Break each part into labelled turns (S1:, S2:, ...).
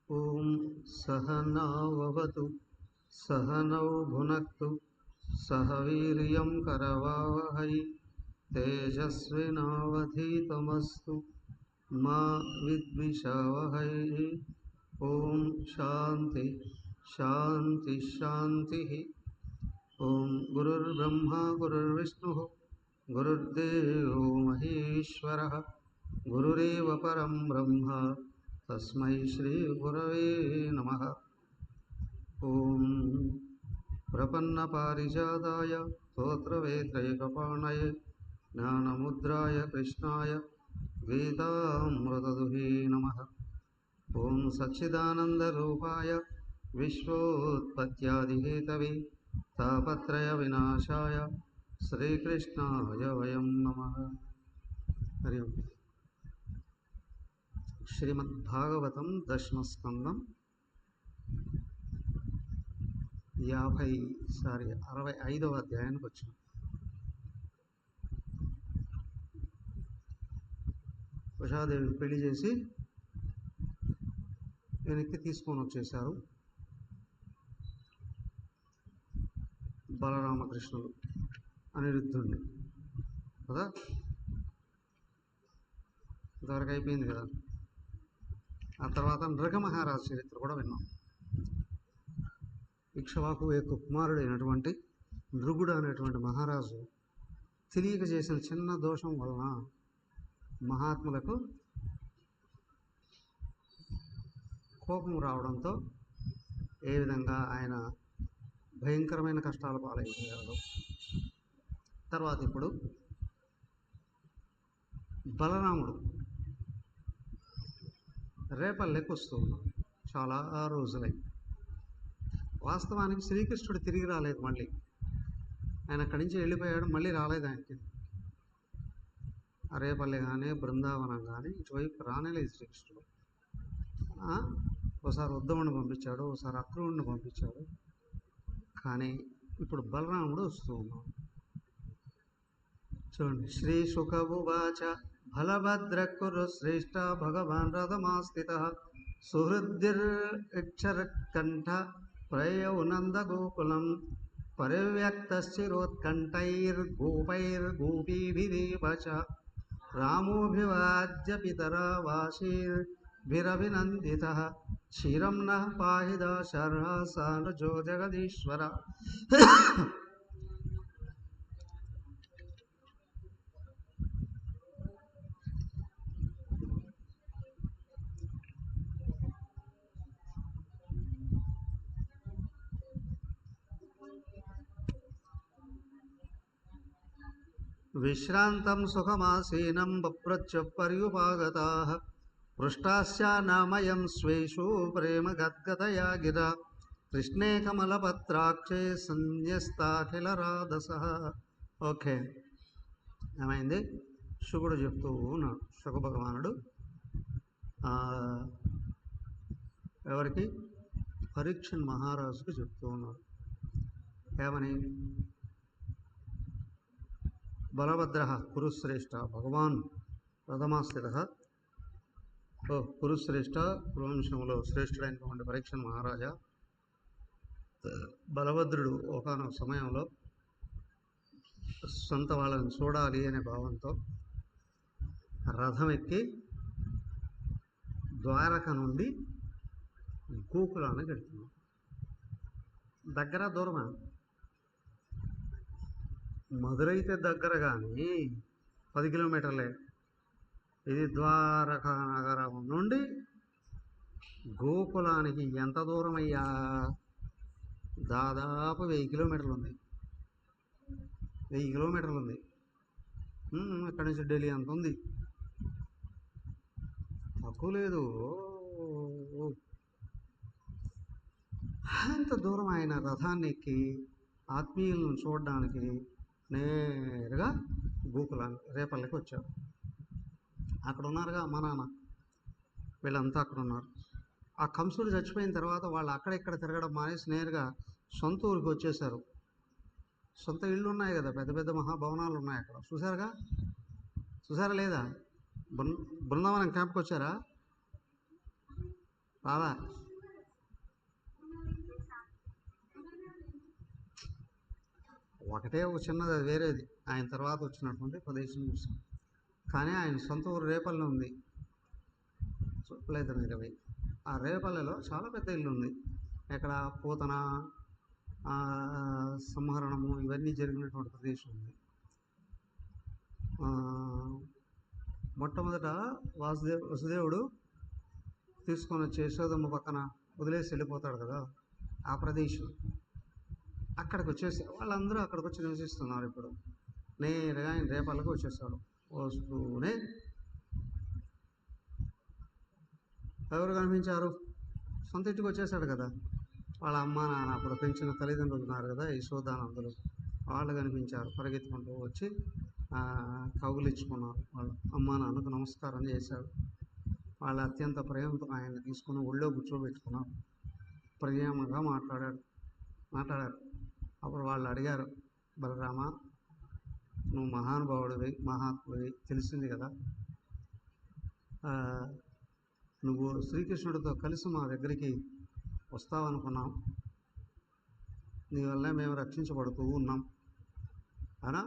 S1: ఓం సహనావవతు సహనౌ భునక్తు సహ వీర్యం కరవావహై తేజస్వినావధీతమస్తు మా విద్విషావహై. ఓం శాంతి శాంతి శాంతి. ఓం గురుర్బ్రహ్మా గురుర్విష్ణుః గురుర్దేవో మహేశ్వరః గురురేవ పరం బ్రహ్మ తస్మై శ్రీ గురవే నమః. ఓం ప్రపన్నపారిజాతాయ స్తోత్రవేత్రైకపాణయే జ్ఞానముద్రాయ కృష్ణాయ గీతామృతదుహే నమః. ఓం సచ్చిదానందరూపాయ విశ్వోత్పత్యాదిహేతవే తాపత్రయ వినాశాయ శ్రీకృష్ణాయ వయం నమః. హరి ఓం. శ్రీమద్భాగవతం దశమస్కందం 65వ అధ్యాయానికి వచ్చినాం. ఉషాదేవి పెళ్లి చేసి వెనక్కి తీసుకొని వచ్చేశారు బలరామకృష్ణులు అనిరుద్ధుణ్ణి కదా. ఇంతవరకు అయిపోయింది కదా. ఆ తర్వాత నృగమహారాజు చరిత్ర కూడా విన్నాం. ఇక్ష్వాకు యొక్క కుమారుడైనటువంటి నృగుడు అనేటువంటి మహారాజు తెలియక చేసిన చిన్న దోషం వలన మహాత్ములకు కోపం రావడంతో ఏ విధంగా ఆయన భయంకరమైన కష్టాల పాలైపోయాడు. తర్వాత ఇప్పుడు బలరాముడు రేపల్లెకి వస్తూ ఉన్నాడు. చాలా రోజులై వాస్తవానికి శ్రీకృష్ణుడు తిరిగి రాలేదు. మళ్ళీ ఆయన అక్కడి నుంచి వెళ్ళిపోయాడు. మళ్ళీ రాలేదు ఆయనకి. రేపల్లె కానీ బృందావనం కానీ ఇటువైపు రానేలేదు శ్రీకృష్ణుడు. ఒకసారి ఉద్ధవుడిని పంపించాడు, ఒకసారి అక్రూరుడిని పంపించాడు. కానీ ఇప్పుడు బలరాముడు వస్తూ ఉన్నాడు. చూడండి. శ్రీ శుకవువాచ బలభద్ర కురు శ్రేష్ఠ భగవాన్ రథమాస్థితః సుహృద్భిర్క్షరకంఠ ప్రయౌ నందగోకులం పరివ్యక్తశ్చిరోత్కంఠైర్గోపైర్గోపీభిరేవ చ రామోభివాద్య పితరా వాసీర్భిరభినందితః క్షీరం నః పాహి దాశర్హ సానుజో జగదీశ్వర. విశ్రాంతం సుఖమాసీనం బప్రచ్య పర్యుపాగతాః పృష్టాస్యానామయం స్వేషు ప్రేమ గద్గతయా గిరా కృష్ణే కమలపత్రాక్షే సన్యస్తాఖిల రాధసః. ఓకే, ఏమైంది? శుకుడు చెప్తూ ఉన్నాడు. శుక భగవానుడు ఎవరికి? పరీక్షణ్ మహారాజుకు చెప్తూ ఉన్నాడు. ఏమని? బలభద్ర కురుశ్రేష్ఠ భగవాన్ రథమాస్థిత. కురుశ్రేష్ఠ కురువంశంలో శ్రేష్ఠుడైనటువంటి పరీక్షణ్ మహారాజా, బలభద్రుడు ఒకనొక సమయంలో సొంత వాళ్ళని చూడాలి అనే భావంతో రథం ఎక్కి ద్వారక నుండి గోకులానికి వెళ్తున్నాం. దగ్గర దూరమా? మధురైతే దగ్గర, కానీ 10 కిలోమీటర్లే. ఇది ద్వారకా నగరం నుండి గోకులానికి ఎంత దూరం అయ్యా? దాదాపు 1000 కిలోమీటర్లు ఉంది. 1000 కిలోమీటర్లు ఉంది. ఇక్కడి నుంచి ఢిల్లీ అంత ఉంది, తక్కువ లేదు. అంత దూరం ఆయన రథాన్ని ఎక్కి ఆత్మీయులను చూడడానికి నేరుగా గోకులానికి రేపల్లకి వచ్చారు. అక్కడ ఉన్నారుగా అమ్మ నాన్న, వీళ్ళంతా అక్కడ ఉన్నారు. ఆ కంసుడు చచ్చిపోయిన తర్వాత వాళ్ళు అక్కడెక్కడ తిరగడం మానేసి నేరుగా సొంత ఊరికి వచ్చేసారు. సొంత ఇళ్ళు ఉన్నాయి కదా, పెద్ద పెద్ద మహాభవనాలు ఉన్నాయి అక్కడ. చూసారా లేదా? బృందావనం క్యాంప్కి వచ్చారా? రాదా? ఒకటే ఒక చిన్నది, అది వేరేది. ఆయన తర్వాత వచ్చినటువంటి ప్రదేశం చూసాం. కానీ ఆయన సొంత ఊరు రేపల్లె ఉంది, లేదు 20. ఆ రేపల్లెలో చాలా పెద్ద ఇల్లు ఉంది. ఎక్కడ పూతన సంహరణము ఇవన్నీ జరిగినటువంటి ప్రదేశం ఉంది. మొట్టమొదట వసుదేవుడు తీసుకొని వచ్చి యశోదమ్మ పక్కన వదిలేసి వెళ్ళిపోతాడు కదా, ఆ ప్రదేశం. అక్కడికి వచ్చేసి వాళ్ళందరూ అక్కడికి వచ్చి నివసిస్తున్నారు. ఇప్పుడు నేరుగా ఆయన రేపల్లకి వచ్చేసాడు. వస్తూనే ఎవరు కనిపించారు? సొంత ఇంటికి వచ్చేసాడు కదా. వాళ్ళ అమ్మ నాన్న, అప్పుడు పెంచిన తల్లిదండ్రులు ఉన్నారు కదా, యశోదానందులు, వాళ్ళు కనిపించారు. పరిగెత్తుకుంటూ వచ్చి కౌగులించుకున్నారు. వాళ్ళ అమ్మ నాన్నకు నమస్కారం చేశాడు. వాళ్ళు అత్యంత ప్రేమతో ఆయన్ని తీసుకుని ఒళ్ళో కూర్చోబెట్టుకున్నారు. ప్రేమగా మాట్లాడారు. అప్పుడు వాళ్ళు అడిగారు, బలరామ, నువ్వు మహానుభావుడివి, మహాత్ముడివి, తెలిసింది కదా, నువ్వు శ్రీకృష్ణుడితో కలిసి మా దగ్గరికి వస్తావనుకున్నాం, నీ వల్ల మేము రక్షించబడుతూ ఉన్నాం అనా,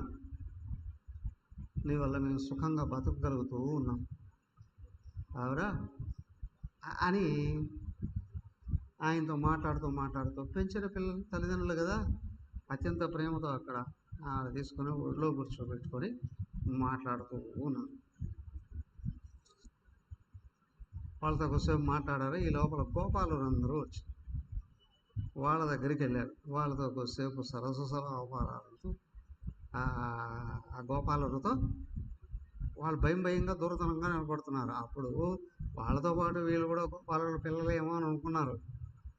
S1: నీ వల్ల మేము సుఖంగా బతకగలుగుతూ ఉన్నాం అవురా అని ఆయనతో మాట్లాడుతూ పెంచిన పిల్లలు తల్లిదండ్రులు కదా, అత్యంత ప్రేమతో అక్కడ తీసుకొని ఒళ్ళో కూర్చోబెట్టుకొని మాట్లాడుతూ ఉన్నాను. వాళ్ళతో కొద్దిసేపు మాట్లాడారు. ఈ లోపల గోపాలురందరూ వచ్చి వాళ్ళ దగ్గరికి వెళ్ళారు. వాళ్ళతో కొద్దిసేపు సరసరాలతో ఆ గోపాలుడితో వాళ్ళు భయంగా దూరతనంగా నిలబడుతున్నారు. అప్పుడు వాళ్ళతో పాటు వీళ్ళు కూడా గోపాలుడు పిల్లలేమో అని అనుకున్నారు.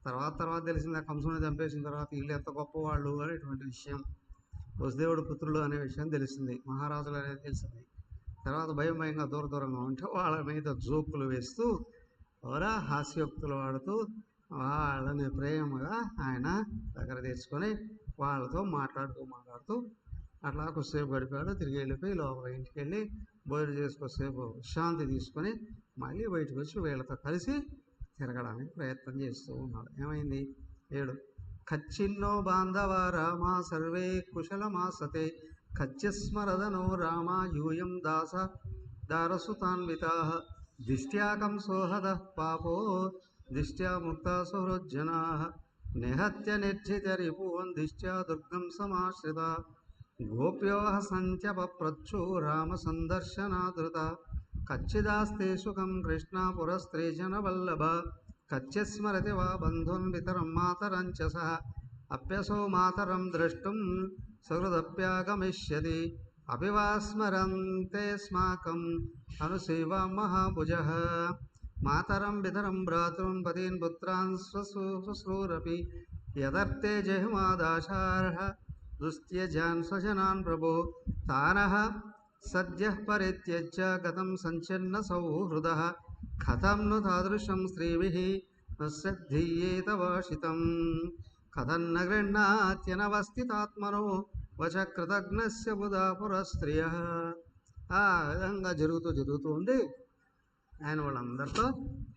S1: తర్వాత తెలిసింది, ఆ కంసుని చంపేసిన తర్వాత వీళ్ళు ఎంత గొప్పవాళ్ళు అనేటువంటి విషయం, వసుదేవుడు పుత్రులు అనే విషయం తెలిసింది, మహారాజులు అనేది తెలిసింది. తర్వాత భయంగా దూరంగా ఉంటే వాళ్ళ మీద జోకులు వేస్తూ హాస్యోక్తులు వాడుతూ వాళ్ళని ప్రేమగా ఆయన దగ్గర తెచ్చుకొని వాళ్ళతో మాట్లాడుతూ అట్లా కొద్దిసేపు గడిపాడు. తిరిగి వెళ్ళిపోయి లోపల ఇంటికి వెళ్ళి భోజనం చేసి కొద్దిసేపు శాంతి తీసుకొని మళ్ళీ బయటకు వచ్చి వీళ్ళతో కలిసి తిరగడానికి ప్రయత్నం చేస్తూ ఉన్నాడు. ఏమైంది? 7 కచ్చిన్నో బాంధవ రామ సర్వే కుశలమాసతే కచ్చిస్మరదనో రామ యూయం దారసుతాన్వితా దిష్ట్యా కంసోహద పాపో దిష్ట్యా ముక్త సుహృజ్జనా నిహత్య నిర్జిత రిపువన్ దిష్ట్యా దుర్గం సమాశ్రిత గోప్యోహ సంత్యపప్రచ్చు రామ సందర్శనాదృత కచ్చిదాస్తే సుఖం కృష్ణ పురస్త్రీజన వల్లభ కచ్చిస్మరతి వా బంధున్ పితరం మాతరం చ సహ అప్యసో మాతరం ద్రష్టుం సహృదప్యాగమిష్యతి అభివాస్మరంతే స్మాకం అనుసేవా మహాభుజః మాతరం పితరం భ్రాతॄన్ పతీన్ పుత్రాన్ శ్వశ్రూరపి యదర్తే జహిమాదాశార్హ దుస్త్యజాన్ స్వజనాన్ ప్రభో తానః సద్యః పరిత్యజ్య గతం సంచన్న సౌహృదః కథం ను తాదృశం స్త్రీభిః నస్యద్ధీయేత భాషితం కథన్న గృహ్ణాత్యనవస్థితాత్మనో వచ కృతజ్ఞస్య బుధా పురస్త్రియః. ఆ విధంగా జరుగుతూ ఉంది. ఆయన వాళ్ళందరితో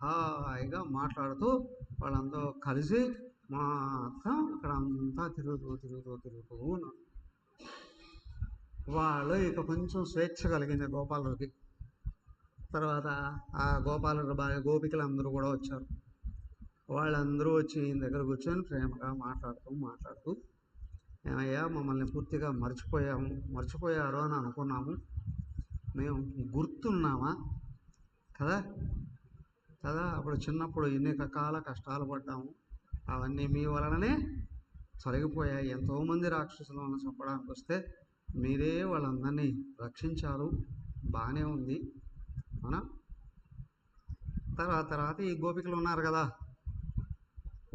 S1: హాయిగా మాట్లాడుతూ వాళ్ళందరూ కలిసి మొత్తం అక్కడంతా తిరుగుతూ ఉన్నారు. వాళ్ళు ఇక కొంచెం స్వేచ్ఛ కలిగింది గోపాలుడికి. తర్వాత ఆ గోపాలుడి భార్య గోపికలు అందరూ కూడా వచ్చారు. వాళ్ళందరూ వచ్చి ఈయన దగ్గర కూర్చొని ప్రేమగా మాట్లాడుతూ ఏమయ్యా, మమ్మల్ని పూర్తిగా మర్చిపోయారు అని అనుకున్నాము, మేము గుర్తున్నామా కదా, కదా. అప్పుడు చిన్నప్పుడు ఎన్ని రకాల కష్టాలు పడ్డాము, అవన్నీ మీ వలననే తొలగిపోయాయి. ఎంతోమంది రాక్షసులను చంపడానికి వస్తే మీరే వాళ్ళందరినీ రక్షించారు, బాగానే ఉంది. అవునా. తర్వాత ఈ గోపికలు ఉన్నారు కదా,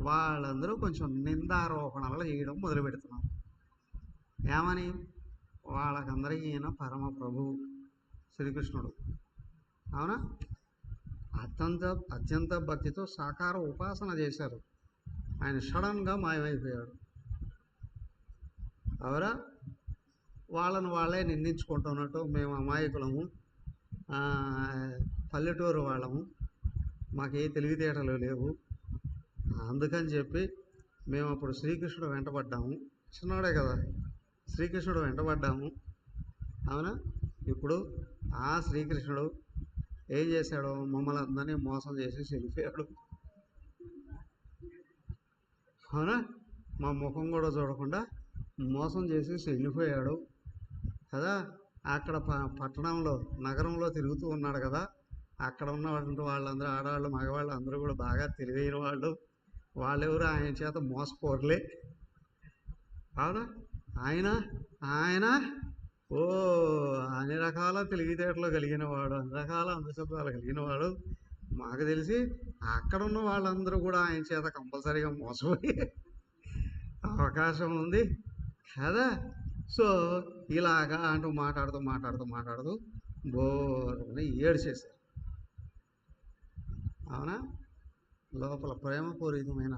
S1: వాళ్ళందరూ కొంచెం నిందారోపణలు చేయడం మొదలు పెడుతున్నారు. ఏమని? వాళ్ళకందరికీ ఈయన పరమ ప్రభువు శ్రీకృష్ణుడు. అవునా. అత్యంత భక్తితో సాకార ఉపాసన చేశారు. ఆయన సడన్గా మాయమైపోయాడు. అవరా వాళ్ళను వాళ్ళే నిందించుకుంటున్నట్టు, మేము అమాయకులము, పల్లెటూరు వాళ్ళము, మాకే తెలివితేటలు లేవు, అందుకని చెప్పి మేము అప్పుడు శ్రీకృష్ణుడు వెంటబడ్డాము. చిన్నవాడే కదా, శ్రీకృష్ణుడు వెంటబడ్డాము. అవునా. ఇప్పుడు ఆ శ్రీకృష్ణుడు ఏం చేశాడు? మమ్మల్ని అందరినీ మోసం చేసి వెళ్ళిపోయాడు. అవునా. మా ముఖం కూడా చూడకుండా మోసం చేసి వెళ్ళిపోయాడు కదా. అక్కడ పట్టణంలో నగరంలో తిరుగుతూ ఉన్నాడు కదా. అక్కడ ఉన్నటువంటి వాళ్ళందరూ, ఆడవాళ్ళు మగవాళ్ళు అందరూ కూడా బాగా తెలివైన వాళ్ళు. వాళ్ళెవరు ఆయన చేత మోసపోర్లే. అవునా. ఆయన అన్ని రకాల తెలివితేటలు కలిగిన వాడు, అన్ని రకాల అందశబ్దాలు కలిగిన వాడు. మాకు తెలిసి అక్కడ ఉన్న వాళ్ళందరూ కూడా ఆయన చేత కంపల్సరీగా మోసపోయే అవకాశం ఉంది కదా. సో ఇలాగా అంటూ మాట్లాడుతూ బోర్ని ఏడ్చేశారు. అవునా. లోపల ప్రేమపూరితమైన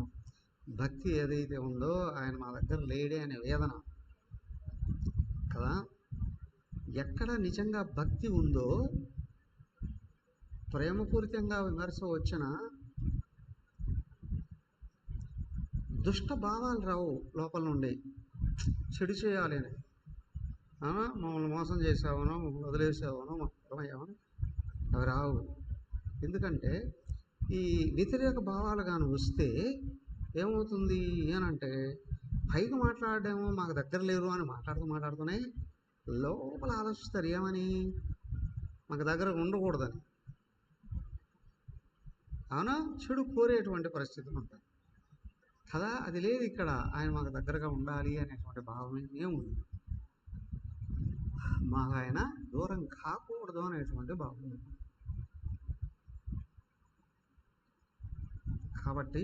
S1: భక్తి ఏదైతే ఉందో ఆయన మా దగ్గర లేడే అనే వేదన కదా. ఎక్కడ నిజంగా భక్తి ఉందో, ప్రేమపూరితంగా విమర్శ వచ్చిన దుష్ట భావాలు రావు లోపల నుండి. చెడు చేయాలి అని, మమ్మల్ని మోసం చేసావనో, మమ్మల్ని వదిలేసావనో, అయ్యావనో అవి రావు. ఎందుకంటే ఈ వ్యతిరేక భావాలు కానీ వస్తే ఏమవుతుంది అనంటే, పైకి మాట్లాడేమో మాకు దగ్గర లేరు అని మాట్లాడుతూనే లోపల ఆలోచిస్తారు ఏమని, మాకు దగ్గర ఉండకూడదని. అవునా. చెడు కోరేటువంటి పరిస్థితులు ఉంటాయి కదా. అది లేదు ఇక్కడ. ఆయన మాకు దగ్గరగా ఉండాలి అనేటువంటి భావం ఏముంది, మాకు ఆయన దూరం కాకూడదు అనేటువంటి భావం ఉంది. కాబట్టి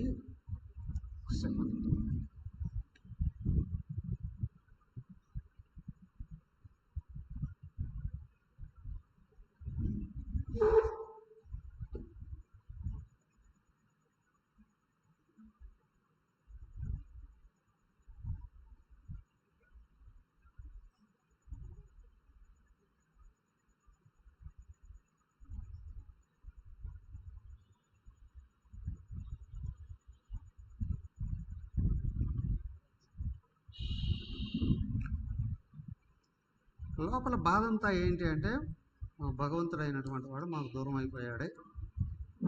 S1: లోపల బాధ అంతా ఏంటి అంటే, భగవంతుడైనటువంటి వాడు మాకు దూరం అయిపోయాడే.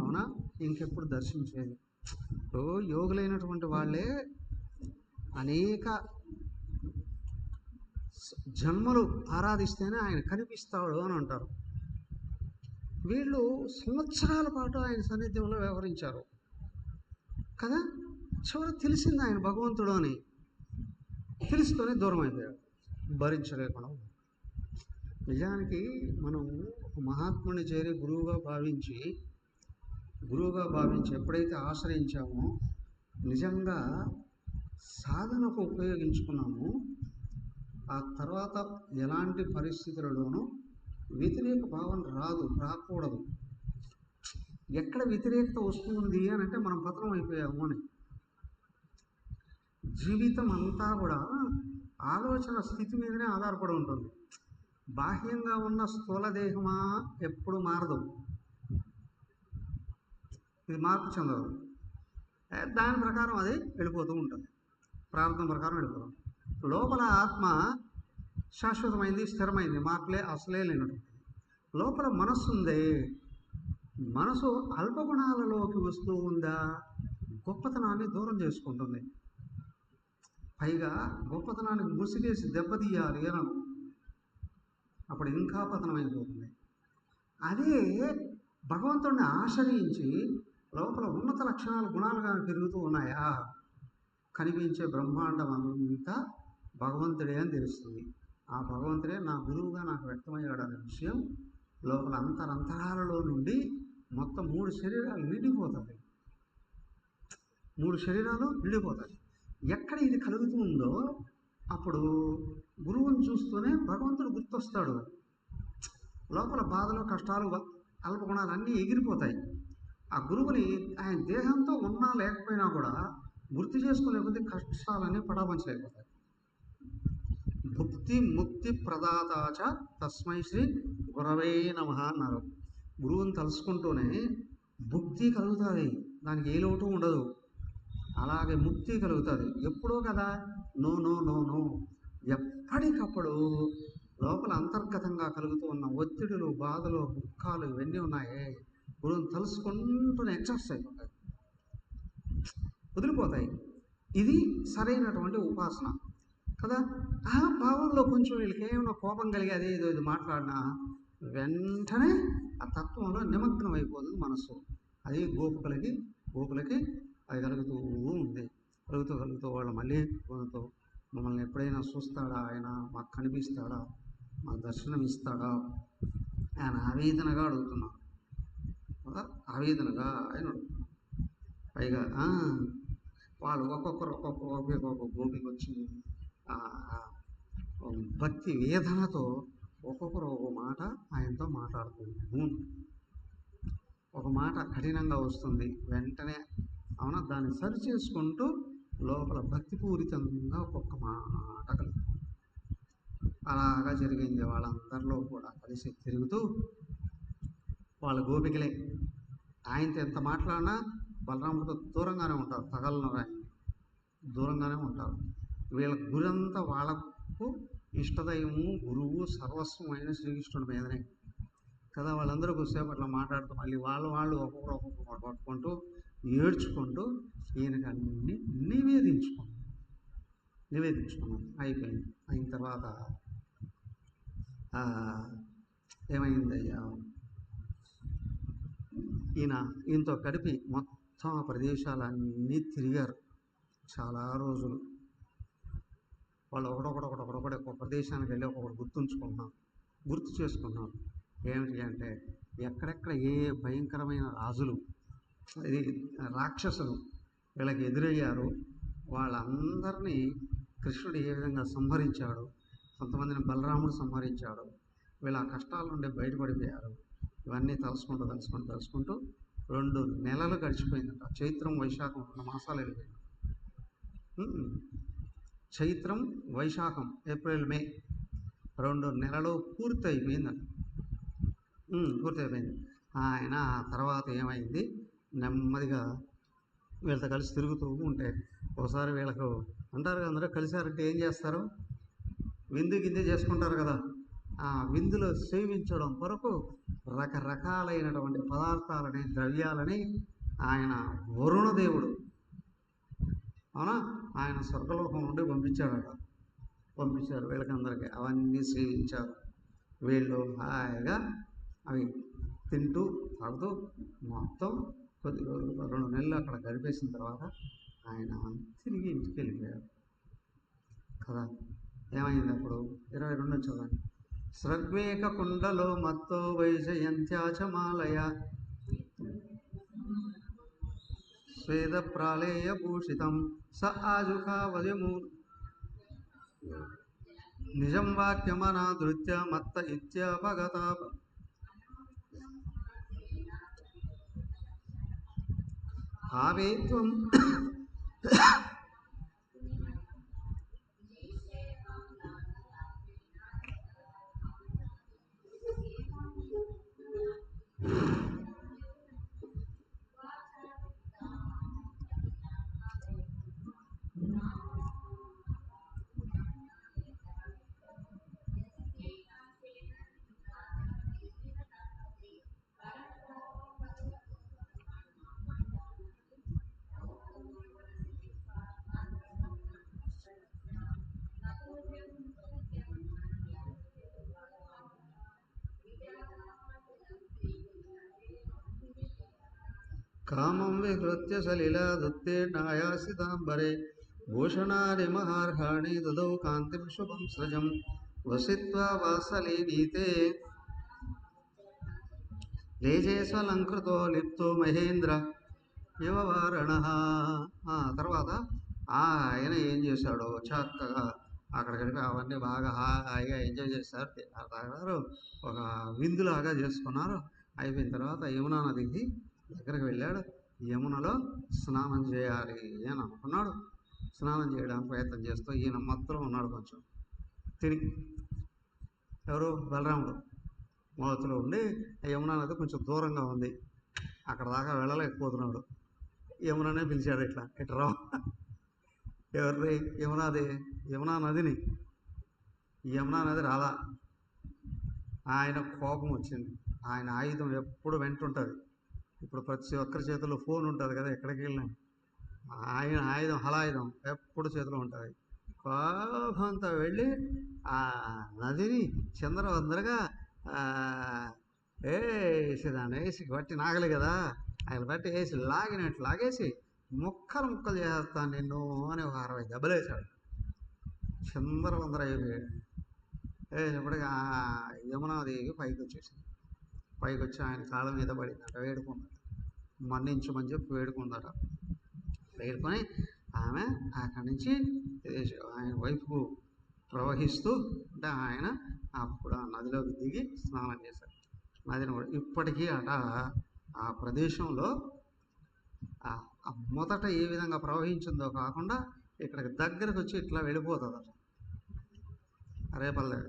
S1: అవునా. ఇంకెప్పుడు దర్శించేది? యోగులైనటువంటి వాళ్ళే అనేక జన్మలు ఆరాధిస్తేనే ఆయన కనిపిస్తాడు అని అంటారు. వీళ్ళు సంవత్సరాల పాటు ఆయన సన్నిధ్యంలో వ్యవహరించారు కదా. చివరి తెలిసింది ఆయన భగవంతుడు అని, తెలుసుకొని దూరం అయిపోయాడు, భరించలేకుండా. నిజానికి మనం ఒక మహాత్ముని చేరి గురువుగా భావించి ఎప్పుడైతే ఆశ్రయించామో, నిజంగా సాధనకు ఉపయోగించుకున్నామో, ఆ తర్వాత ఎలాంటి పరిస్థితులలోనూ వ్యతిరేక భావన రాకూడదు. ఎక్కడ వ్యతిరేకత వస్తుంది అని అంటే మనం పతనం అయిపోయాము అని. జీవితం అంతా కూడా ఆలోచన స్థితి మీదనే ఆధారపడి ఉంటుంది. బాహ్యంగా ఉన్న స్థూల దేహమా ఎప్పుడు మారదు, ఇది మార్పు చెందదు. దాని ప్రకారం అది వెళ్ళిపోతూ ఉంటుంది, ప్రారంభం ప్రకారం వెళ్ళిపోతుంది. లోపల ఆత్మ శాశ్వతమైంది, స్థిరమైంది, మార్పులే అసలే లేనటువంటి. లోపల మనస్సు ఉందే, మనసు అల్పగుణాలలోకి వస్తూ ఉందా, గొప్పతనాన్ని దూరం చేసుకుంటుంది. పైగా గొప్పతనాన్ని ముసిగేసి దెబ్బతీయాలి అని, అప్పుడు ఇంకా పతనమైపోతుంది. అదే భగవంతుడిని ఆశ్రయించి లోపల ఉన్నత లక్షణాలు గుణాలుగా తిరుగుతూ ఉన్నాయా? కనిపించే బ్రహ్మాండం అంతా భగవంతుడే అని తెలుస్తుంది. ఆ భగవంతుడే నా గురువుగా నాకు వ్యక్తమయ్యాడు అనే విషయం లోపల అంతరాలలో నుండి మొత్తం 3 శరీరాలు నిండిపోతుంది. 3 శరీరాలు నిండిపోతాయి. ఎక్కడ ఇది కలుగుతూ ఉందో అప్పుడు గురువుని చూస్తూనే భగవంతుడు గుర్తొస్తాడు. లోపల బాధలు, కష్టాలు, అల్పగుణాలు అన్నీ ఎగిరిపోతాయి. ఆ గురువుని ఆయన దేహంతో ఉన్నా లేకపోయినా కూడా గుర్తు చేసుకునే కష్టాలన్నీ పటాపంచలేకపోతాయి. భుక్తి ముక్తి ప్రదాతాచ తస్మై శ్రీ గురవే నమః అన్నారు. గురువుని తలుసుకుంటూనే భుక్తి కలుగుతుంది, దానికి ఏ లోటు ఉండదు. అలాగే ముక్తి కలుగుతుంది. ఎప్పుడో కదా, నో నో నో నో, ఎప్పటికప్పుడు లోపల అంతర్గతంగా కలుగుతూ ఉన్న ఒత్తిడులు, బాధలు, దుఃఖాలు ఇవన్నీ ఉన్నాయే, గురువుని తలుసుకుంటూనే ఎక్సర్సైజ్ అయిపోతాయి, వదిలిపోతాయి. ఇది సరైనటువంటి ఉపాసన కదా. ఆ భావంలో కొంచెం వీళ్ళకి ఏమైనా కోపం కలిగి అదే ఏదో ఇది మాట్లాడినా వెంటనే ఆ తత్వంలో నిమగ్నం అయిపోతుంది మనసు. అది గోపులకి అది కలుగుతూ ఉంది. కలుగుతూ వాళ్ళు మళ్ళీ కొనుతూ మమ్మల్ని ఎప్పుడైనా చూస్తాడా, ఆయన మాకు కనిపిస్తాడా, మాకు దర్శనం ఇస్తాడా, ఆయన ఆవేదనగా అడుగుతున్నారు. ఆవేదనగా ఆయన పైగా వాళ్ళు ఒక్కొక్క గోపికి వచ్చి భక్తి వేదనతో ఒక్కొక్కరు ఒక మాట ఆయనతో మాట్లాడుతున్నాము. ఒక మాట కఠినంగా వస్తుంది, వెంటనే అవునా దాన్ని సరి చేసుకుంటూ లోపల భక్తిపూరితంగా ఒక్కొక్క మాట కలుగుతుంది. అలాగా జరిగింది. వాళ్ళందరిలో కూడా కలిసి తిరుగుతూ వాళ్ళ గోపికలే. ఆయనతో ఎంత మాట్లాడినా బలరాముడితో దూరంగానే ఉంటారు, తగలను ఆయన దూరంగానే ఉంటారు. వీళ్ళ గురంతా వాళ్ళకు ఇష్టదైవము, గురువు, సర్వస్వమైన శ్రీకృష్ణుడి మీదనే కదా. వాళ్ళందరూ కొద్దిసేపు అట్లా మాట్లాడుతూ మళ్ళీ వాళ్ళు ఒక్కొక్కరు పట్టుకుంటూ ఏడ్చుకుంటూ ఈయనకి అన్ని నివేదించుకున్నాం. అయిపోయింది. అయిన తర్వాత ఏమైందయ్యా, ఈయనతో గడిపి మొత్తం ఆ ప్రదేశాలన్నీ తిరిగారు చాలా రోజులు. వాళ్ళు ఒకడొకటి ఒక ప్రదేశానికి వెళ్ళి ఒక్కొక్కటి గుర్తు చేసుకున్నారు. ఏమిటి అంటే ఎక్కడెక్కడ ఏ భయంకరమైన రాజులు, ఇది రాక్షసులు వీళ్ళకి ఎదురయ్యారు, వాళ్ళందరినీ కృష్ణుడు ఏ విధంగా సంహరించాడు, కొంతమందిని బలరాముడు సంహరించాడు, వీళ్ళ ఆ కష్టాల నుండి బయటపడిపోయారు. ఇవన్నీ తలుసుకుంటూ 2 నెలలు గడిచిపోయిందంట. చైత్రం, వైశాఖం 2 మాసాలు వెళ్ళిపోయింది. చైత్రం, వైశాఖం, ఏప్రిల్, మే 2 నెలలు పూర్తయిపోయిందంట. పూర్తయిపోయింది. ఆయన తర్వాత ఏమైంది, నెమ్మదిగా వీళ్ళతో కలిసి తిరుగుతూ ఉంటే ఒకసారి వీళ్ళకు అంటారు కదా, అందరూ కలిసారంటే ఏం చేస్తారు, విందు చేసుకుంటారు కదా. ఆ విందులో సేవించడం కొరకు రకరకాలైనటువంటి పదార్థాలని, ద్రవ్యాలని ఆయన వరుణదేవుడు అవునా ఆయన స్వర్గలోకం నుండి పంపించారు వీళ్ళకందరికీ. అవన్నీ సేవించారు. వీళ్ళు హాయిగా అవి తింటూ తాగుతూ మొత్తం కొద్ది రోజులు 2 నెలలు అక్కడ గడిపేసిన తర్వాత ఆయన తిరిగి ఇంటికి వెళ్ళిపోయారు కదా. ఏమైంది అప్పుడు 22 చూడండి. స్రగ్వేక కుండలో మత్తో వైజయంత్యాచమాలయ స్వేద ప్రాళేయ భూషితం స ఆజుఖావయము నిజం వాక్యమనాదృత్య మత్త ఇత్యపగత భావేత్వం కామం విహృత్య సలిలాదుత్తేర్ణాయాసితాంబరే భూషణాని మహార్హాణి దదౌ కాంతిం శుభం సృజం వసిత్వా వాసలీనీతే తేజేశ్వలంకృతో లిప్తో మహేంద్ర యువవారణ. తర్వాత ఆయన ఏం చేశాడో చక్కగా అక్కడికి అవన్నీ బాగా హాయిగా ఎంజాయ్ చేశారు, తాగారు, ఒక విందులాగా చేసుకున్నారు. అయిపోయిన తర్వాత యమునా నదికి దగ్గరికి వెళ్ళాడు. యమునలో స్నానం చేయాలి అని అనుకున్నాడు. స్నానం చేయడానికి ప్రయత్నం చేస్తూ ఈయన మత్తులో ఉన్నాడు, కొంచెం తిని. ఎవరు? బలరాముడు మత్తులో ఉండి, యమునా నది కొంచెం దూరంగా ఉంది, అక్కడ దాకా వెళ్ళలేకపోతున్నాడు. యముననే పిలిచాడు, ఇట్లా రా. ఎవరి? యమునా నదిని. యమునా నది రాలా. ఆయన కోపం వచ్చింది. ఆయన ఆయుధం ఎప్పుడు వెంటుంటుంది. ఇప్పుడు ప్రతి ఒక్కరి చేతిలో ఫోన్ ఉంటుంది కదా, ఎక్కడికి వెళ్ళినా ఆయన ఆయుధం, హలాయుధం ఎప్పుడు చేతిలో ఉంటుంది. కోపంతో వెళ్ళి ఆ నదిని చంద్రవందరగా వేసి దాన్ని వేసి బట్టి నాగలి కదా, ఆయన బట్టి వేసి లాగినట్టు లాగేసి ముక్కలు ముక్కలు చేస్తాను నిన్ను అని ఒక 60 దెబ్బలు వేశాడు. చంద్రవందర అయిపోయాడు. వేసినప్పటికీ యమునాదేవి పైకి వచ్చేసింది. పైకి వచ్చి ఆయన కాళ్ళ మీద పడిందట, వేడుకుందట, మన్నించమని చెప్పి వేడుకుందట. వేడుకొని ఆమె అక్కడి నుంచి ఆయన వైపుకు ప్రవహిస్తూ అంటే ఆయన అప్పుడు ఆ నదిలోకి దిగి స్నానం చేశాడు. నదిని కూడా ఇప్పటికీ అట ఆ ప్రదేశంలో మొదట ఏ విధంగా ప్రవహించిందో కాకుండా ఇక్కడికి దగ్గరకు వచ్చి ఇట్లా వెళ్ళిపోతుంది అట. రేపల్లె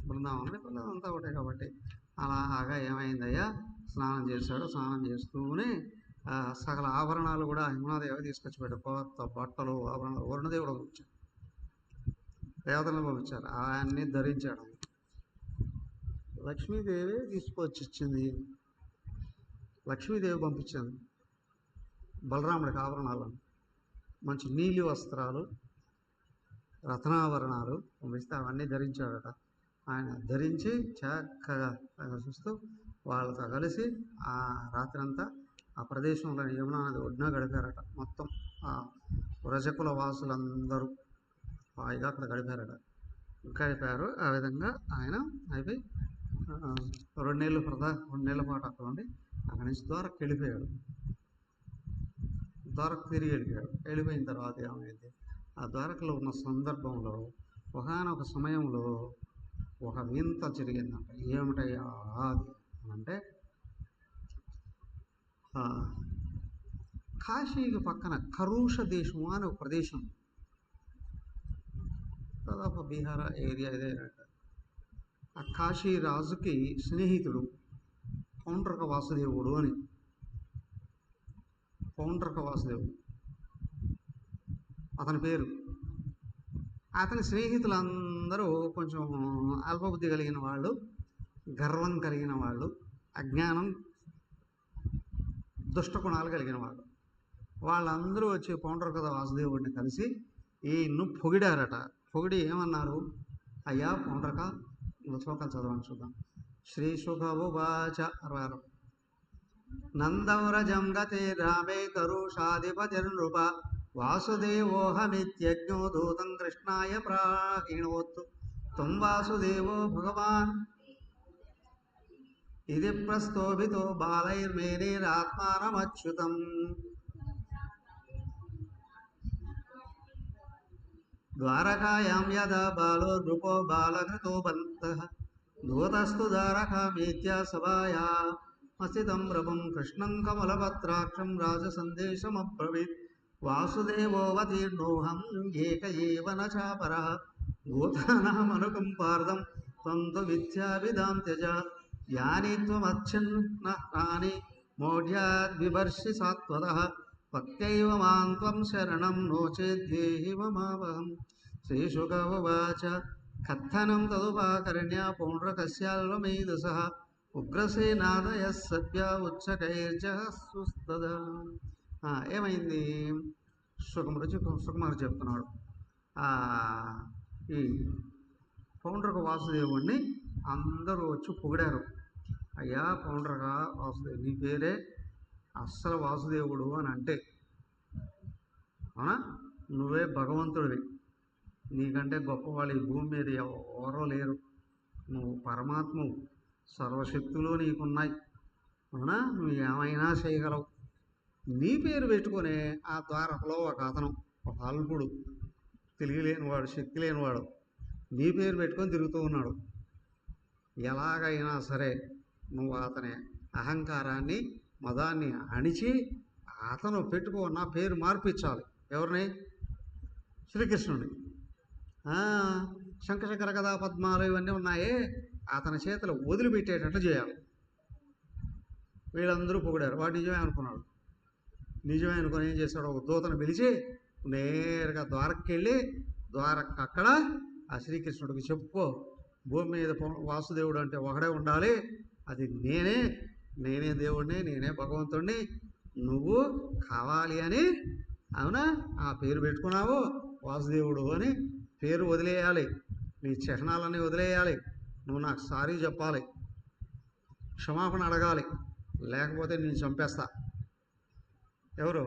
S1: బృందావనం అంతా ఒకటే కాబట్టి అలాగా ఏమైందయ్యా, స్నానం చేశాడు. స్నానం చేస్తూనే సకల ఆభరణాలు కూడా యమునాదేవి తీసుకొచ్చి పెట్టాడు. కొత్త బట్టలు, ఆభరణాలు వరుణదేవుడు పంపించాడు, దేవతలను పంపించారు, అవన్నీ ధరించాడు. లక్ష్మీదేవి తీసుకొచ్చి ఇచ్చింది. లక్ష్మీదేవి పంపించింది బలరాముడికి ఆభరణాలను, మంచి నీలి వస్త్రాలు, రత్నాభరణాలు పంపిస్తే అవన్నీ ధరించాడట. ఆయన ధరించి చక్కగా చూస్తూ వాళ్ళతో కలిసి ఆ రాత్రంతా ఆ ప్రదేశంలో యమునా నది ఒడ్డున గడిపారట. మొత్తం ఆ వ్రజకుల వాసులందరూ హాయిగా అక్కడ గడిపారు. ఆ విధంగా ఆయన అయిపోయి 2 నెలల పాటు అక్కడ ఉండి అక్కడి నుంచి ద్వారకు వెళ్ళిపోయాడు. ద్వారకు తిరిగి వెళ్ళిపోయిన తర్వాత ఏమైంది, ఆ ద్వారకలో ఉన్న సందర్భంలో ఒకనొక సమయంలో ఒక వింత జరిగిందంట. ఏమిటయ్యా అంటే, కాశీకి పక్కన కరుష దేశం అని ఒక ప్రదేశం, దాదాపు బీహార్ ఏరియా ఇదేనట. ఆ కాశీ రాజుకి స్నేహితుడు పౌండ్రక వాసుదేవుడు అని. పౌండ్రక వాసుదేవుడు అతని పేరు. అతని స్నేహితులందరూ కొంచెం అల్పబుద్ధి కలిగిన వాళ్ళు, గర్వం కలిగిన వాళ్ళు, అజ్ఞానం, దుష్టగుణాలు కలిగిన వాళ్ళు. వాళ్ళందరూ వచ్చి పౌండ్రక వాసుదేవుడిని కలిసి ఈయన్ను పొగిడారట. పొగిడి ఏమన్నారు, అయ్యా పౌండ్రక, శ్లోకాలు చదవని చూద్దాం. శ్రీ శుకవువాచ 66. నందవ్రజం గతే రామే కరుషాధిపతిర్నృప వాసుదేవోహమిత్యజ్ఞో దూతం కృష్ణాయ ప్రాహిణోత్ త్వం వాసుదేవో భగవాన్ ఇది ప్రస్తోభితో బాలైర్మేనేరాత్మానమచ్యుతం. ద్వారకాయాం యదా బాలో నృపో బాలకృతో బంతః దూతస్తు ద్వారకామేత్య సభాయామస్థితం రవం కృష్ణం కమలపత్రాక్షం రాజసందేశమబ్రవీత్ వాసుదేవోవతీర్ణోహం ఏక ఏవ న చాపరః భూతానామనుకంపార్థం త్వం తు విద్యాభిధాం త్యజ యాని త్వమచ్ఛిన్నాని మౌఢ్యాద్వివర్షి సాత్వతః భక్త్యైవ మాం త్వం శరణం నో చేద్దేహి మమావహం. శ్రీశుక ఉవాచ కథనం తదుపాకర్ణ్య పౌండ్రకస్యాల్వమేధసః ఉగ్రసేనాదయః సద్య ఉచ్చకైర్జహస్సుస్తదా. ఏమైంది? సుకుమారుడు చెప్తున్నాడు. ఈ పౌండ్రక వాసుదేవుడిని అందరూ వచ్చి పొగిడారు. అయ్యా పౌండ్రక వాసుదేవు, నీ పేరే అస్సలు వాసుదేవుడు అని అంటే, అవునా, నువ్వే భగవంతుడివి, నీకంటే గొప్పవాళ్ళు ఈ భూమి మీద ఎవరో లేరు, నువ్వు పరమాత్మవు, సర్వశక్తులు నీకున్నాయి, అవునా, నువ్వు ఏమైనా చేయగలవు. నీ పేరు పెట్టుకునే ఆ ద్వారకలో ఒక అతను, ఒక అల్పుడు, తెలియలేనివాడు, శక్తి లేనివాడు, నీ పేరు పెట్టుకొని తిరుగుతూ ఉన్నాడు. ఎలాగైనా సరే నువ్వు అతని అహంకారాన్ని, మదాన్ని అణిచి అతను పెట్టుకున్న పేరు మార్పించాలి. ఎవరిని? శ్రీకృష్ణుని. శంఖచక్ర గదా పద్మాలు ఇవన్నీ ఉన్నాయే, అతని చేతులు వదిలిపెట్టేటట్టు చేయాలి. వీళ్ళందరూ పొగిడారు, వాడు నిజమే అనుకున్నాడు. నిజమే అనుకుని ఏం చేశాడు, ఒక దూతను పిలిచి నేరుగా ద్వారకకి వెళ్ళి, ద్వారక అక్కడ ఆ శ్రీకృష్ణుడికి చెప్పుకో, భూమి మీద వాసుదేవుడు అంటే ఒకడే ఉండాలి, అది నేనే దేవుడిని, నేనే భగవంతుడిని, నువ్వు కావాలి అని, అవునా, ఆ పేరు పెట్టుకున్నావు వాసుదేవుడు అని, పేరు వదిలేయాలి, నీ చిహ్నాలన్నీ వదిలేయాలి, నువ్వు నాకు సారీ చెప్పాలి, క్షమాపణ అడగాలి, లేకపోతే నేను చంపేస్తా. ఎవరు?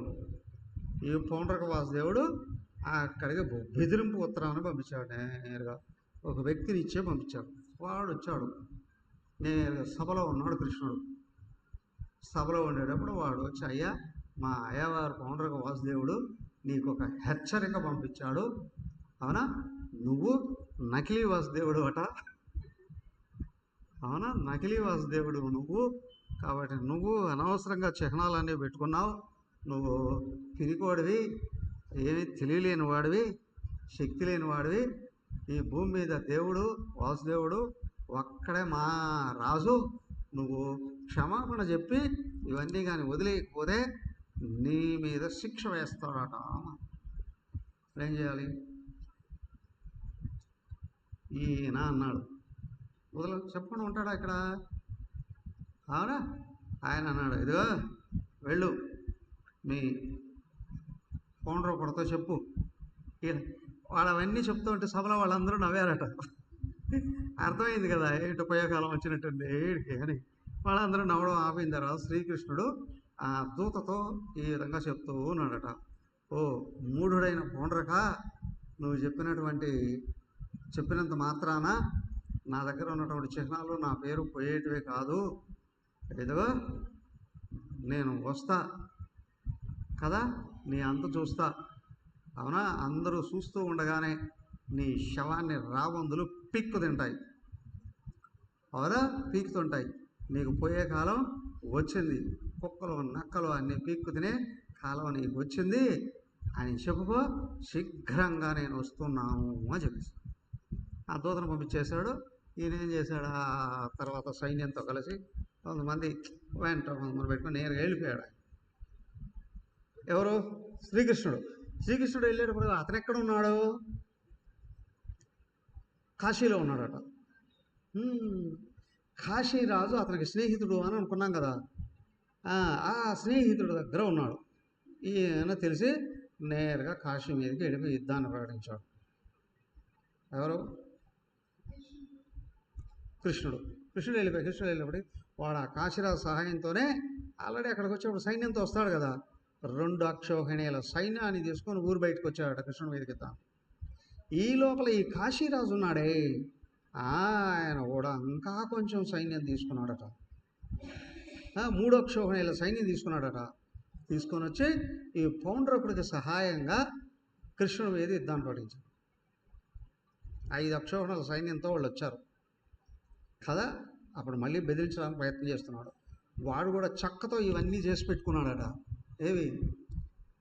S1: ఈ పౌండ్రక వాసుదేవుడు అక్కడికి బెదిరింపు ఉత్తరాన్ని పంపించాడు. నేరుగా ఒక వ్యక్తిని ఇచ్చే పంపించాడు. వాడు వచ్చాడు, నేరుగా సభలో ఉన్నాడు కృష్ణుడు. సభలో ఉండేటప్పుడు వాడు వచ్చి, అయ్యా, మా అయ్యవారు పౌండ్రక వాసుదేవుడు నీకు ఒక హెచ్చరిక పంపించాడు, అవునా, నువ్వు నకిలీ వాసుదేవుడు అట, అవునా, నకిలీ వాసుదేవుడు నువ్వు, కాబట్టి నువ్వు అనవసరంగా చిహ్నాలన్నీ పెట్టుకున్నావు, నువ్వు పిరికోడివి, ఏమీ తెలియలేని వాడివి, శక్తి లేని వాడివి, ఈ భూమి మీద దేవుడు వాసుదేవుడు ఒక్కడే మా రాజు, నువ్వు క్షమాపణ చెప్పి ఇవన్నీ కానీ వదిలేయకపోతే నీ మీద శిక్ష వేస్తాడట. ఏం చేయాలి? ఈయన అన్నాడు, చెప్పకుండా ఉంటాడా ఇక్కడ? అవునా, ఆయన అన్నాడు, ఇదిగో వెళ్ళు, మీ పౌండ్రో కొడతో చెప్పు. వాడు అవన్నీ చెప్తూ ఉంటే సభలో వాళ్ళందరూ నవ్వారట. అర్థమైంది కదా ఏంటో పోయేకాలం వచ్చినట్టుంది ఏడికి అని. వాళ్ళందరూ నవ్వడం ఆపిన తర్వాత శ్రీకృష్ణుడు ఆ దూతతో ఈ విధంగా చెప్తూ ఉన్నాడట, ఓ మూఢుడైన పౌండ్రక, నువ్వు చెప్పినంత మాత్రాన నా దగ్గర ఉన్నటువంటి చిహ్నాలు నా పేరు పోయేటివే కాదు, ఏదో నేను వస్తా కదా, నీ అంత చూస్తా, అవునా, అందరూ చూస్తూ ఉండగానే నీ శవాన్ని రాబందులు పీక్కు తింటాయి, అవునా, పీక్కుతుంటాయి, నీకు పోయే కాలం వచ్చింది, కుక్కలు నక్కలు అన్నీ పీక్కు తినే కాలం నీకు వచ్చింది అని చెప్పుకో, శీఘ్రంగా నేను వస్తున్నాను అని చెప్పేసి ఆ దూతను పంపించేశాడు. ఈయన ఏం చేశాడు, ఆ తర్వాత సైన్యంతో కలిసి కొంతమంది కొంతమంది పెట్టుకొని నేరుగా వెళ్ళిపోయాడు. ఎవరు? శ్రీకృష్ణుడు వెళ్ళేటప్పుడు అతను ఎక్కడ ఉన్నాడు? కాశీలో ఉన్నాడట. కాశీరాజు అతనికి స్నేహితుడు అని అనుకున్నాం కదా, ఆ స్నేహితుడి దగ్గర ఉన్నాడు. ఈయన తెలిసి నేరుగా కాశీ మీదకి వెళ్ళిపోయి యుద్ధాన్ని ప్రకటించాడు. ఎవరు? కృష్ణుడు వెళ్ళినప్పుడు వాడు ఆ కాశీరాజు సహాయంతోనే ఆల్రెడీ అక్కడికి వచ్చేప్పుడు సైన్యంతో వస్తాడు కదా, 2 అక్షోహిణీల సైన్యాన్ని తీసుకొని ఊరు బయటకు వచ్చాడట కృష్ణుడి మీదకి. ఈ లోపల ఈ కాశీరాజు ఉన్నాడే, ఆయన కూడా ఇంకా కొంచెం సైన్యం తీసుకున్నాడట, 3 అక్షోహిణీల సైన్యం తీసుకున్నాడట. తీసుకొని వచ్చి ఈ పౌండ్రకుడికి సహాయంగా కృష్ణుడి మీద యుద్ధాన్ని ప్రకటించాడు. 5 అక్షోహిణీల సైన్యంతో వాళ్ళు వచ్చారు కదా, అప్పుడు మళ్ళీ బెదిరించడానికి ప్రయత్నం చేస్తున్నాడు. వాడు కూడా చక్కతో ఇవన్నీ చేసి పెట్టుకున్నాడట. ఏవి?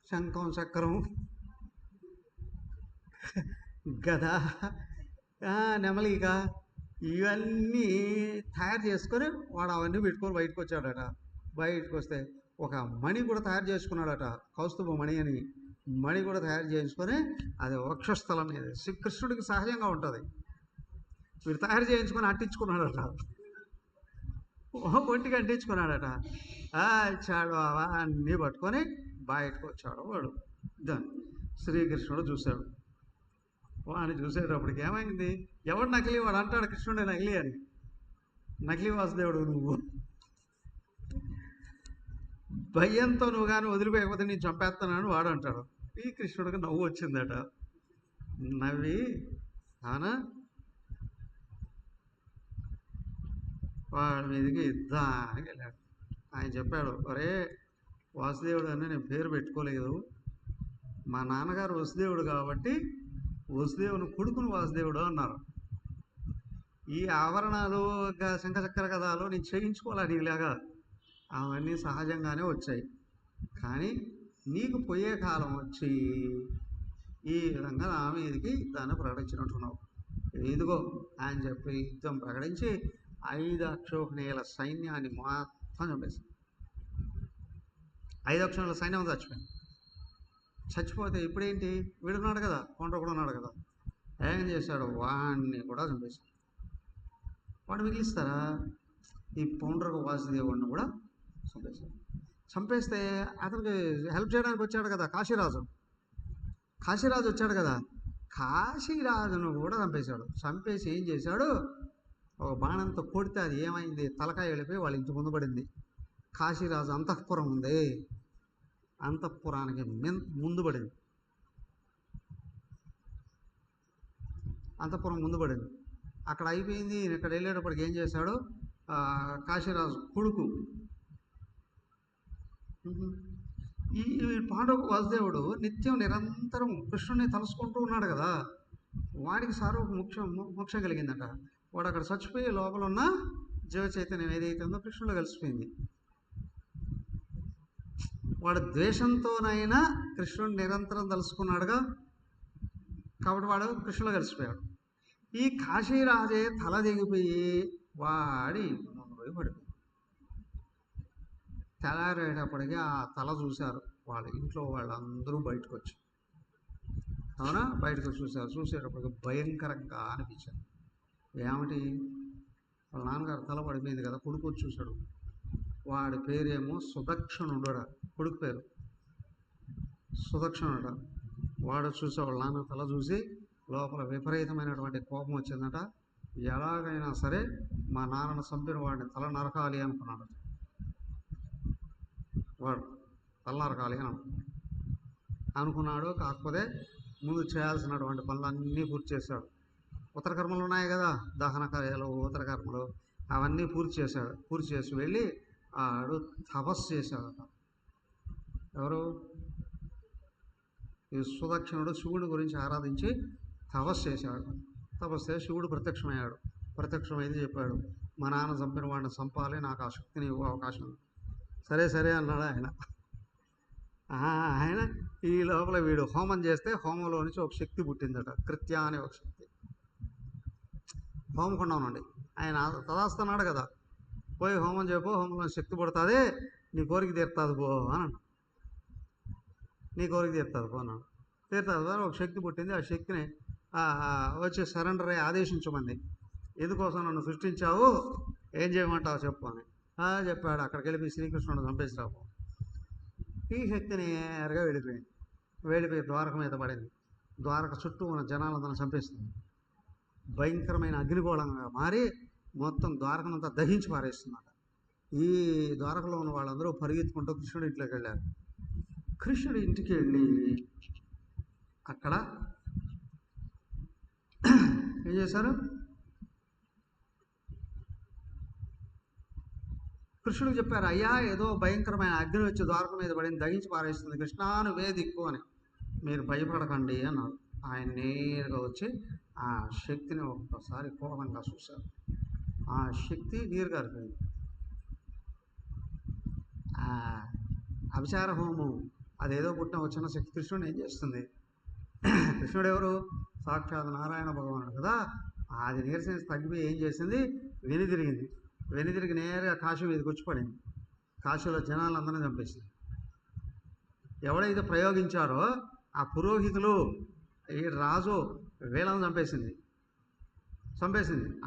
S1: శంఖం, చక్రం, గద, నెమలిక, ఇవన్నీ తయారు చేసుకొని వాడు అవన్నీ పెట్టుకొని బయటకు వచ్చాడట. బయటకు వస్తే ఒక మణి కూడా తయారు చేసుకున్నాడట, కౌస్తుభ మణి అని. మణి కూడా తయారు చేసుకొని అది వక్షస్థలం మీద శ్రీకృష్ణుడికి సహజంగా ఉంటుంది, వీడు తయారు చేయించుకొని అంటించుకున్నాడట, ఒంటికి అంటించుకున్నాడట. చాడు అన్నీ పట్టుకొని బయటకు వచ్చాడు వాడు. దాన్ని శ్రీకృష్ణుడు చూశాడు. వాడిని చూసేటప్పటికి ఏమైంది, ఎవడు నకిలీ? వాడు అంటాడు కృష్ణుడే నకిలీ అని. నకిలీ వాసుదేవుడు నువ్వు. భయంతో నువ్వు కానీ వదిలిపోయకపోతే నేను చంపేస్తున్నాను వాడు అంటాడు. ఈ కృష్ణుడికి నవ్వు వచ్చిందట. నవ్వి అవునా వాడి మీదకి యుద్ధానికి వెళ్ళాడు. ఆయన చెప్పాడు, ఒరే వాసుదేవుడు అని నేను పేరు పెట్టుకోలేదు, మా నాన్నగారు వసుదేవుడు కాబట్టి వసుదేవుని కొడుకుని వాసుదేవుడు అన్నారు. ఈ ఆవరణాలు శంఖచక్ర కథలు నేను చేయించుకోవాలి ఇలాగా, అవన్నీ సహజంగానే వచ్చాయి. కానీ నీకు పోయే కాలం వచ్చి ఈ విధంగా నా మీదకి దాన్ని ప్రకటించినట్టున్నావు. ఇదిగో అని చెప్పి యుద్ధం ప్రకటించి 5 అక్షోహిణీల సైన్యాన్ని మొత్తం చంపేసి 5 అక్షోహిణీల సైన్యం చచ్చిపోయింది. చచ్చిపోతే ఇప్పుడేంటి, వీడున్నాడు కదా, కొండ కూడా ఉన్నాడు కదా, ఏం చేశాడు, వాడిని కూడా చంపేశాడు. వాడు మిగిలిస్తారా, ఈ పౌండ్రక వాసుదేవుడిని కూడా చంపేశాడు. చంపేస్తే అతనికి హెల్ప్ చేయడానికి వచ్చాడు కదా కాశీరాజు వచ్చాడు కదా, కాశీరాజును కూడా చంపేశాడు. చంపేసి ఏం చేశాడు, ఒక బాణంతో కొడితే అది ఏమైంది, తలకాయ వెళ్ళిపోయి వాళ్ళ ఇంటి ముందు పడింది. కాశీరాజు అంతఃపురం ఉంది, అంతఃపురానికి ముందు పడింది, అంతఃపురం ముందు పడింది. అక్కడ అయిపోయింది. ఇక్కడ వెళ్ళేటప్పటికి ఏం చేశాడు, కాశీరాజు కొడుకు ఈ పాండవ వాసుదేవుడు నిత్యం నిరంతరం కృష్ణుని తలుసుకుంటూ ఉన్నాడు కదా, వాడికి సార్వకు మోక్షం కలిగిందట. వాడు అక్కడ చచ్చిపోయి లోపల ఉన్న జీవ చైతన్యం ఏదైతే ఉందో కృష్ణులో కలిసిపోయింది. వాడు ద్వేషంతోనైనా కృష్ణుని నిరంతరం తలుసుకున్నాడుగా, కాబట్టి వాడు కృష్ణులో కలిసిపోయాడు. ఈ కాశీరాజే తల దిగిపోయి వాడి పోయి పడిపోయింది. తెల్లారేటప్పటికీ ఆ తల చూశారు వాళ్ళ ఇంట్లో వాళ్ళందరూ బయటకు వచ్చి, అవునా బయటకు చూశారు. చూసేటప్పటికి భయంకరంగా అనిపించింది. ఏమిటి, వాళ్ళ నాన్నగారు తల పడిపోయింది కదా, కొడుకు వచ్చి చూశాడు. వాడి పేరేమో సుదక్షిణుడు, కొడుకు పేరు సుదక్షిణుడ. వాడు చూసే వాళ్ళ నాన్న తల చూసి లోపల విపరీతమైనటువంటి కోపం వచ్చిందట. ఎలాగైనా సరే మా నాన్నను చంపిన వాడిని తల నరకాలి అనుకున్నాడు. వాడు తల నరకాలి అని అనుకున్నాడు. కాకపోతే ముందు చేయాల్సినటువంటి పనులన్నీ పూర్తి చేశాడు. ఉత్తర కర్మలు ఉన్నాయి కదా, దహన కార్యాలు, ఉత్తర కర్మలు, అవన్నీ పూర్తి చేశాడు. పూర్తి చేసి వెళ్ళి ఆడు తపస్సు చేశాడట. ఎవరు, ఈ సుదక్షిణుడు శివుడి గురించి ఆరాధించి తపస్సు చేశాడు. తపస్సు చేసి శివుడు ప్రత్యక్షమయ్యాడు. ప్రత్యక్షమైంది చెప్పాడు, మా నాన్న చంపిన వాడిని చంపాలి, నాకు ఆ శక్తిని ఇవ్వ అవకాశం. సరే సరే అన్నాడు ఆయన. ఆయన ఈ లోపల వీడు హోమం చేస్తే హోమంలో నుంచి ఒక శక్తి పుట్టిందట, కృత్య అనే ఒక శక్తి. హోమకుండా ఉండండి, ఆయన తదాస్తున్నాడు కదా, పోయి హోమం చేయపో, హోమంలో శక్తి పుడుతుంది, నీ కోరిక తీరుతుంది పో అని అన్నాడు. నీ కోరిక తీరుతుంది పో అన్నాడు. తీరుతుంది ఒక శక్తి పుట్టింది. ఆ శక్తిని వచ్చి సరెండర్ అయ్యి ఆదేశించమంది. ఎందుకోసం నన్ను సృష్టించావు, ఏం చేయమంటావు చెప్పు అని చెప్పాడు. అక్కడికి వెళ్ళి శ్రీకృష్ణుడు చంపేసిరావు. ఈ శక్తి నేరుగా వెళ్ళిపోయి ద్వారక మీద పడింది. ద్వారక చుట్టూ ఉన్న జనాలందరూ చంపేస్తుంది. భయంకరమైన అగ్నిగోళంగా మారి మొత్తం ద్వారకనంతా దహించి పారేస్తుందట. ఈ ద్వారకలో ఉన్న వాళ్ళందరూ పరిగెత్తుకుంటూ కృష్ణుడి ఇంట్లోకి వెళ్ళారు. కృష్ణుడి ఇంటికి వెళ్ళి అక్కడ ఏం చేశారు, కృష్ణుడికి చెప్పారు, అయ్యా ఏదో భయంకరమైన అగ్ని వచ్చి ద్వారక మీద పడింది, దహించి పారేస్తుంది, కృష్ణాను వేదిక్కు అని, మీరు భయపడకండి అన్నారు. ఆయన నేరుగా వచ్చి ఆ శక్తిని ఒక్కసారి కోపంగా చూశారు. ఆ శక్తి నీరు గారిపోయింది. అభిచార హోమం అదేదో పుట్టిన వచ్చిన శక్తి కృష్ణుడు ఏం చేస్తుంది, కృష్ణుడు ఎవరు, సాక్షాత్ నారాయణ భగవానుడు కదా, అది నీరసించి తగ్గిపోయి ఏం చేసింది, వెనుదిరిగి నేరుగా కాశీ మీదకి వచ్చి పడింది. కాశీలో జనాలందరినీ చంపేసింది. ఎవడైతే ప్రయోగించారో ఆ పురోహితులు, ఈ రాజు, వీళ్ళని చంపేసింది.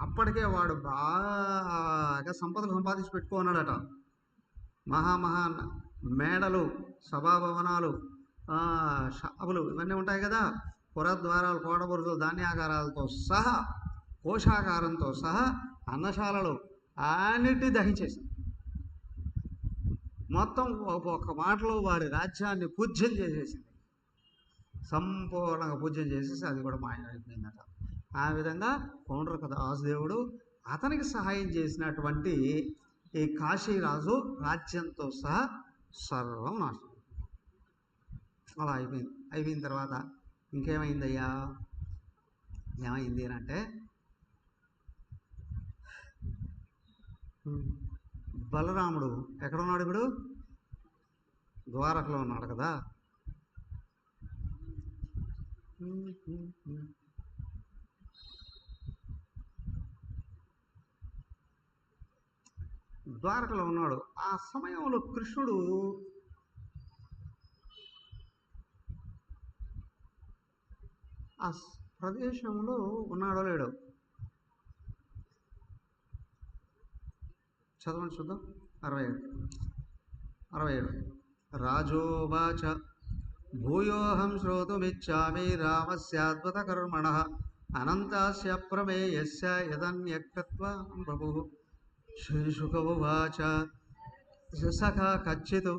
S1: అప్పటికే వాడు బాగా సంపదలు సంపాదించి పెట్టుకున్నాడట. మహా మేడలు, సభాభవనాలు, షాపులు ఇవన్నీ ఉంటాయి కదా, పురద్వారాలు, కోటబురుజులు, ధాన్యాగారాలతో సహా, కోశాగారంతో సహా, అన్నశాలలు అన్నిటినీ దహించేసింది. మొత్తం ఒక మాటలో వాడి రాజ్యాన్ని పూజ్యం చేసేసింది. సంపూర్ణంగా పూజ్యం చేసేసి అది కూడా మాయమైపోయిందట. ఆ విధంగా పౌండ్రక దాసుదేవుడు అతనికి సహాయం చేసినటువంటి ఈ కాశీరాజు రాజ్యంతో సహా సర్వం నాశనం. అలా అయిపోయిన తర్వాత ఇంకేమైందయ్యా? ఏమైంది అని అంటే, బలరాముడు ఎక్కడున్నాడు ఇప్పుడు? ద్వారకలో ఉన్నాడు కదా. ద్వారకలో ఉన్నాడు. ఆ సమయంలో కృష్ణుడు ఆ ప్రదేశంలో ఉన్నాడో లేడో చదవండి చూద్దాం. 67 రాజోవాచ భూయోహం శ్రోతుమిచ్చామి రామస్యాద్భుత కర్మణః అనంతస్య ప్రమేయస్య యదన్యకృత్వం ప్రభుః. శ్రీశుక ఉవాచ సఖా కచ్చిత్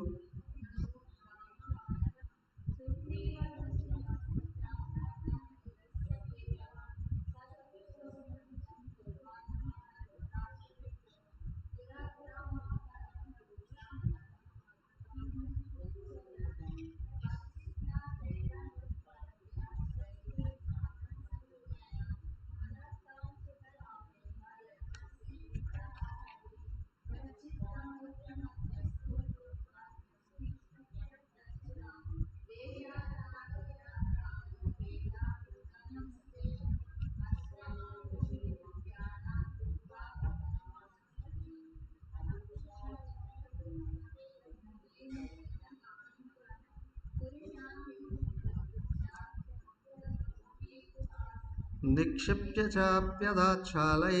S1: నిక్షిప్య చాప్యదాచ్ఛాలై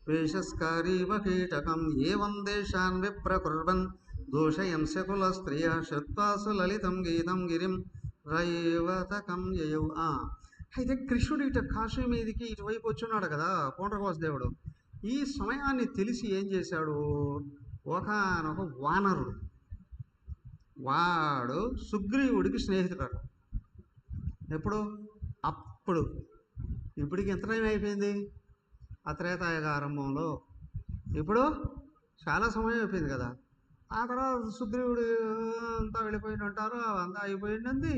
S1: వేషస్కారీవ కీటకం ఏవం దేశాన్ విప్రకుర్వన్ దోషయంస కుల స్త్రియ శ్రుత్వాసు లలితం గీతం గిరిం రైవతకం యయౌ. అయితే కృష్ణుడు ఇటు కాశీ మీదికి ఇటువైపు వచ్చున్నాడు కదా పౌండ్రకవాసుదేవుడు. ఈ సమయాన్ని తెలిసి ఏం చేశాడు? ఒకనొక వానరుడు, వాడు సుగ్రీవుడికి స్నేహితుడు. ఎప్పుడు? అప్పుడు. ఇప్పటికి ఎంత టైం అయిపోయింది? ఆ త్రేతాయుగ ఆరంభంలో. ఇప్పుడు చాలా సమయం అయిపోయింది కదా. ఆ తర్వాత సుగ్రీవుడు అంతా వెళ్ళిపోయిన ఉంటారు, అంతా అయిపోయింది.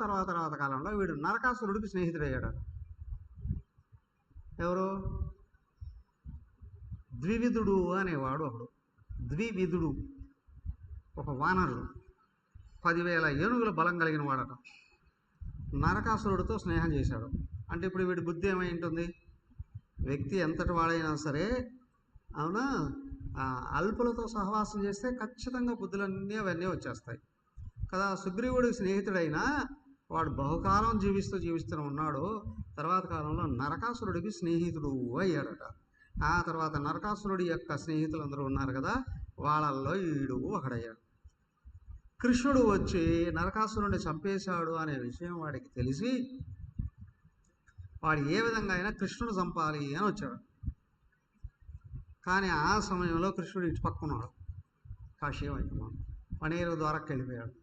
S1: తర్వాత కాలంలో వీడు నరకాసురుడికి స్నేహితుడయ్యాడు. ఎవరు? ద్వివిధుడు అనేవాడు ఒకడు. ద్వివిధుడు ఒక వానరుడు, 10,000 ఏనుగుల బలం కలిగిన వాడట. నరకాసురుడితో స్నేహం చేశాడు. అంటే ఇప్పుడు వీడి బుద్ధి ఏమై ఉంటుంది? వ్యక్తి ఎంతటి వాడైనా సరే, అవునా, అల్పులతో సహవాసం చేస్తే ఖచ్చితంగా బుద్ధులన్నీ అవన్నీ వచ్చేస్తాయి కదా. సుగ్రీవుడికి స్నేహితుడైనా వాడు బహుకాలం జీవిస్తూ ఉన్నాడు. తర్వాత కాలంలో నరకాసురుడికి స్నేహితుడు అయ్యాడట. ఆ తర్వాత నరకాసురుడి యొక్క స్నేహితులు అందరూ ఉన్నారు కదా, వాళ్ళల్లో ఈడు ఒకడయ్యాడు. కృష్ణుడు వచ్చి నరకాసురుడిని చంపేశాడు అనే విషయం వాడికి తెలిసి వాడు ఏ విధంగా అయినా కృష్ణుడు చంపాలి అని వచ్చాడు. కానీ ఆ సమయంలో కృష్ణుడు ఇటు పక్కున్నాడు, కాశీ వైపు. పనేరు ద్వారకి వెళ్ళిపోయాడు.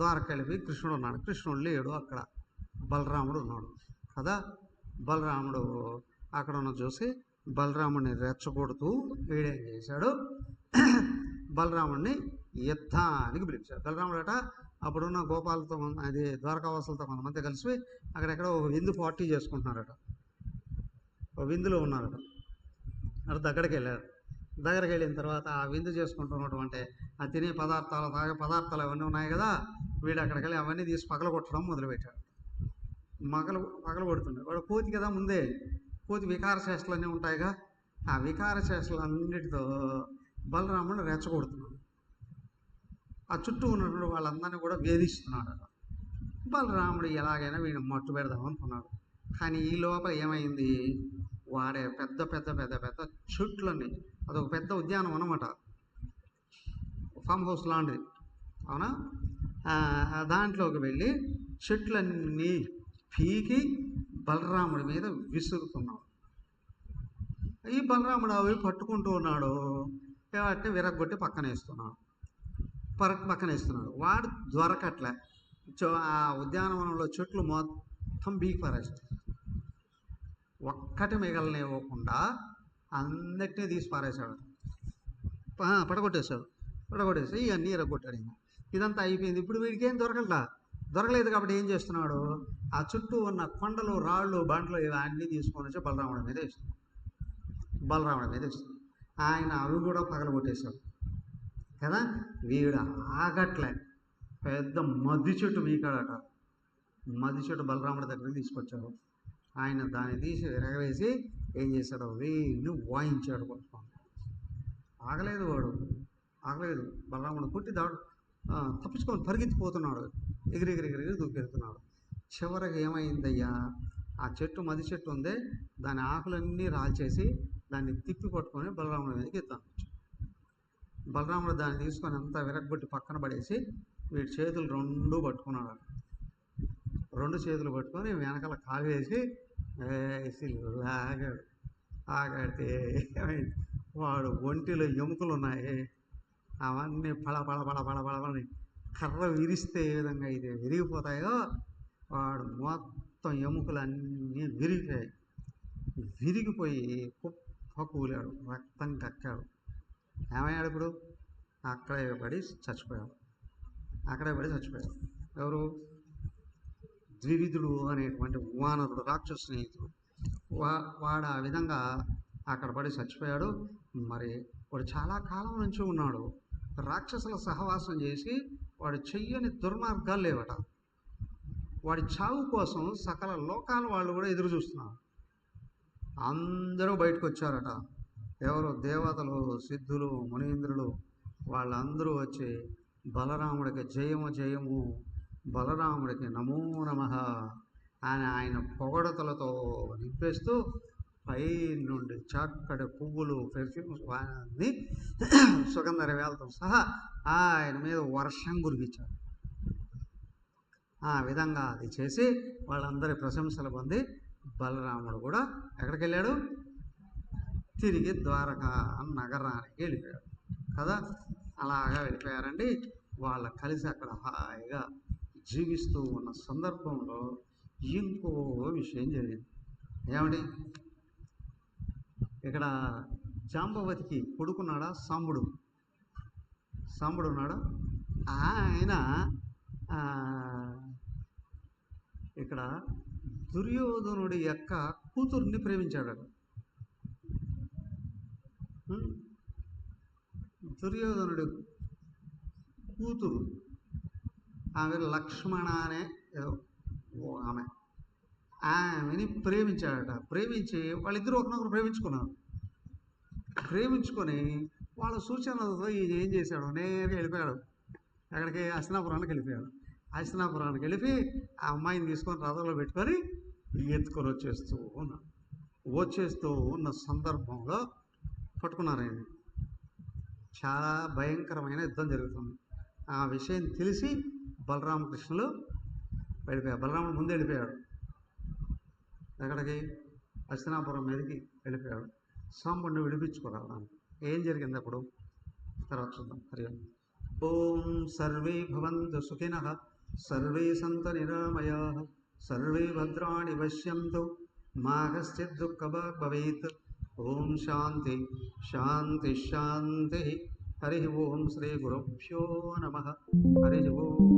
S1: ద్వారకి వెళ్ళిపోయి కృష్ణుడు ఉన్నాడు. కృష్ణుడు లేడు అక్కడ, బలరాముడు ఉన్నాడు కదా. బలరాముడు అక్కడ ఉన్న చూసి బలరాముడిని రెచ్చగొడుతూ వీడేం చేశాడు? బలరాముడిని యుద్ధానికి పిలిచాడు. బలరాముడు అట అప్పుడున్న గోపాలతో, అది ద్వారకావాసులతో కొంతమంది కలిసి అక్కడెక్కడ ఒక విందు పార్టీ చేసుకుంటున్నారట. ఒక విందులో ఉన్నారట. అక్కడ దగ్గరికి వెళ్ళారు. దగ్గరికి వెళ్ళిన తర్వాత ఆ విందు చేసుకుంటున్నటువంటి ఆ తినే పదార్థాలు, తాగే పదార్థాలు అవన్నీ ఉన్నాయి కదా, వీడు అక్కడికి వెళ్ళి అవన్నీ తీసి పగలగొట్టడం మొదలుపెట్టాడు. పగలగొడుతున్నాడు. వాడు కోతి కదా, ముందే కోతి వికార చేష్టలన్నీ ఉంటాయిగా, ఆ వికార చేష్టలన్నిటితో బలరాముడు రెచ్చగొడుతున్నాడు. ఆ చుట్టూ ఉన్నటువంటి వాళ్ళందరినీ కూడా వేధిస్తున్నాడు. బలరాముడు ఎలాగైనా వీడిని మట్టు పెడదాం అనుకున్నాడు. కానీ ఈ లోపల ఏమైంది? వాడే పెద్ద పెద్ద పెద్ద పెద్ద చెట్లన్నీ, అదొక పెద్ద ఉద్యానం అన్నమాట, ఫామ్ హౌస్ లాంటిది, అవునా. దాంట్లోకి వెళ్ళి చెట్లన్నీ పీకి బలరాముడి మీద విసురుతున్నాడు. ఈ బలరాముడు అవి పట్టుకుంటూ ఉన్నాడు. వాటిని విరగొట్టి పక్కన వేస్తున్నాడు. పక్కన వేస్తున్నాడు. వాడు దొరకట్లే. ఆ ఉద్యానవనంలో చెట్లు మొత్తం బీక్ పారేస్తాడు. ఒక్కటి మిగలనివ్వకుండా అందరినీ తీసి పారేశాడు. పడగొట్టేసి ఇవన్నీ ఇరగొట్టాడు. ఇదంతా అయిపోయింది. ఇప్పుడు వీడికి ఏం దొరకలేదు కాబట్టి ఏం చేస్తున్నాడు, ఆ చుట్టూ ఉన్న కొండలు, రాళ్ళు, బండ్లు ఇవన్నీ తీసుకొని వచ్చి బలరాముడి మీద ఇస్తున్నాడు. ఆయన అవి కూడా పగలగొట్టేశాడు కదా. వీడు ఆగట్లే. పెద్ద మద్ది చెట్టు వీకాడట. మద్ది చెట్టు బలరాముడి దగ్గరికి తీసుకొచ్చాడు. ఆయన దాన్ని తీసి విరగవేసి ఏం చేశాడు, వీడిని వాయించాడు. పట్టుకోండి. ఆగలేదు. బలరాముడు పుట్టి తప్పించుకొని పరిగెత్తిపోతున్నాడు. ఎగిరి దూకెళ్తున్నాడు. చివరికి ఏమైందయ్యా, ఆ చెట్టు మది చెట్టు ఉందే, దాని ఆకులన్నీ రాల్చేసి దాన్ని తిప్పి పట్టుకొని బలరాముడి మీదకి ఎత్తాను. బలరాముడు దాన్ని తీసుకొని అంతా విరగొట్టి పక్కన పడేసి వీడి చేతులు రెండు పట్టుకున్నాడు. రెండు చేతులు పట్టుకొని వెనకాల కాలు వేసి ఆగాడితే వాడు ఒంటిలో ఎముకలు ఉన్నాయి, అవన్నీ పళపళని కర్ర విరిస్తే ఏ విధంగా అయితే విరిగిపోతాయో వాడు మొత్తం ఎముకలన్నీ విరిగిపోయి కుప్ప కూలాడు. రక్తం కక్కాడు. ఏమయ్యాడు ఇప్పుడు? అక్కడే పడి చచ్చిపోయాడు. ఎవరు? ద్వివిధుడు అనేటువంటి వానరుడు, రాక్షస స్నేహితుడు. వాడు ఆ విధంగా అక్కడ పడి చచ్చిపోయాడు. మరి వాడు చాలా కాలం నుంచి ఉన్నాడు. రాక్షసుల సహవాసం చేసి వాడు చెయ్యని దుర్మార్గాలు లేవట. వాడి చావు కోసం సకల లోకాల వాళ్ళు కూడా ఎదురు చూస్తున్నారు. అందరూ బయటకు వచ్చారట. ఎవరు? దేవతలు, సిద్ధులు, మునీంద్రులు వాళ్ళందరూ వచ్చి బలరాముడికి జయము, బలరాముడికి నమో నమః అని ఆయన పొగడతలతో నింపేస్తూ పై నుండి చక్కటి పువ్వులు, పెర్ఫ్యూమ్స్ అన్నీ సుగంధ ద్రవ్యాలతో సహా ఆయన మీద వర్షం కురిపించారు. ఆ విధంగా అది చేసి వాళ్ళందరి ప్రశంసలు పొంది బలరాముడు కూడా ఎక్కడికి వెళ్ళాడు? తిరిగి ద్వారకా నగరానికి వెళ్ళిపోయాడు కదా. అలాగా వెళ్ళిపోయారండి. వాళ్ళ కలిసి అక్కడ హాయిగా జీవిస్తూ ఉన్న సందర్భంలో ఇంకో విషయం జరిగింది. ఏమండి, ఇక్కడ జాంబవతికి కొడుకున్నాడా? సాంబుడు ఉన్నాడా? ఆయన ఇక్కడ దుర్యోధనుడి యొక్క కూతుర్ని ప్రేమించాడు. దుర్యోధనుడి కూతురు ఆమె లక్ష్మణ అనే ఆమెని ప్రేమించాడట. ప్రేమించి వాళ్ళిద్దరూ ఒకరినొకరు ప్రేమించుకొని వాళ్ళ సూచనలతో ఈయన ఏం చేశాడు, నేరుగా వెళ్ళిపోయాడు. అక్కడికి హస్తినాపురానికి వెళ్ళిపోయాడు. హస్తినాపురానికి వెళ్ళి ఆ అమ్మాయిని తీసుకొని రథంలో పెట్టుకొని ఎత్తుకొని వచ్చేస్తూ ఉన్న సందర్భంలో పట్టుకున్నారు ఆయన. చాలా భయంకరమైన యుద్ధం జరుగుతుంది. ఆ విషయం తెలిసి బలరామకృష్ణులు వెళ్ళిపోయారు. బలరాముడు ముందు వెళ్ళిపోయాడు. ఎక్కడికి? హస్తినాపురం మీదకి వెళ్ళిపోయాడు. సాంబుడిని విడిపించుకోరావడానికి. ఏం జరిగింది అప్పుడు తర్వాత చూద్దాం. హరి ఓం. సర్వే భవంతు సుఖినః, సర్వే సంతు నిరామయాః, సర్వే భద్రాణి పశ్యంతు, మా కశ్చిద్ దుఃఖభాగ్ భవేత్. ఓం శాంతి శాంతి శాంతి. హరి ఓం. శ్రీ గురుభ్యో నమః. హరి ఓం.